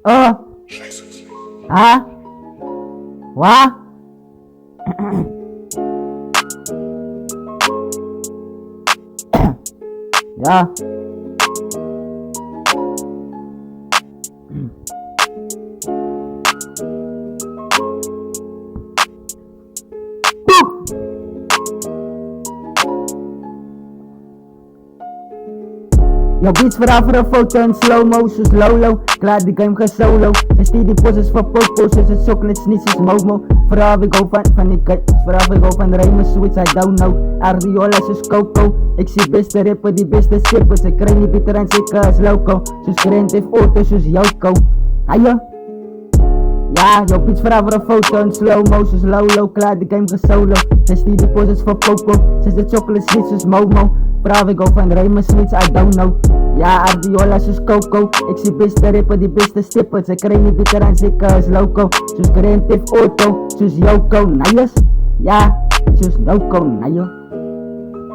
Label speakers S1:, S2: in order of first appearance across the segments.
S1: Oh, ha? Wa? Ja. Jouw beats vragen voor een foto in slow-mo, zoals Lolo. Klaar die game gaat solo. Ze stier die poses van popo's, dus het chocolate niet zoals Momo. Vooral ik go van die kijk, vooral ik go van Raymond Sweets, I don't know. Ardiola zoals Coco. Ik zie beste rapper, die beste skippers. Ik krijg niet bitter en zeker als loco. Zoals Grant heeft auto, zoals Joko. Hajo. Ja, jouw beats vragen voor een foto in slow-mo, zoals Lolo. Klaar die game gaat solo. Ze stier die poses van Popo, ze de chocolate niet zoals Momo. Vooral ik go van Raymond Sweets, I don't know. Ja, Ardiola zoals Coco. Ik zie beste rapper, die beste stippers. Ik krijg niet bitter en zeker als loco. Zoals Grant heeft auto, zoals Joko. Nice. Ja, zoals Joko, nice.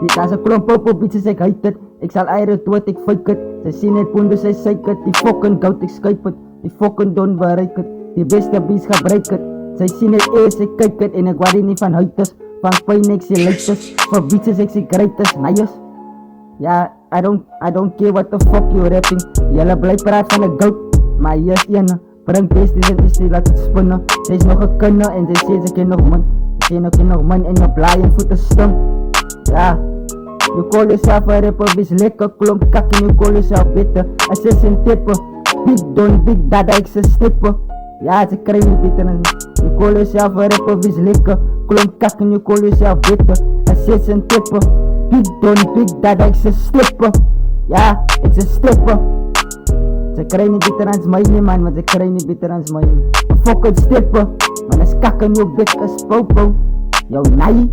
S1: Dit is een klomp popo beats, dus ik heet het. Ik zal eieren dood, ik fake het. Ze zien het poen, dus zij zeker het. Die fucking goud, ik skype het. Die fucking don bereik het. Die beste beats gebruik het. Zij zien het eerst, ik kijk het. En ik waar niet van huites. Van pijn, ik zie latest. Voor beats is ik zie greatest, nice. Ja, I don't care what the fuck you rapping. Jelle blijft praat van de goat. Maar yes, jenne. Breng deze die laat het spinnen. Zij is nog een kunnen en zij zegt ze ken nog man. Ze ken nog man en je blaaien voeten stom. Ja. You call yourself a rapper, wees lekker klomp kak en you call yourself bitter. Assassin tippen. Big don, big dada, ik ze stippen. Ja, ze krijgen niet bitter. You call yourself a rapper, wees lekker klomp kak en you call yourself bitter. Assassin tippen. Big don, big dada, ik ze stippen. Ja, ik ze stippen. Ze krijgen niet bitter aan mij nie man, want ze krijgen niet bitter aan mij. Fucking stippen. Man is kakken jou bek als popo. Yo nai.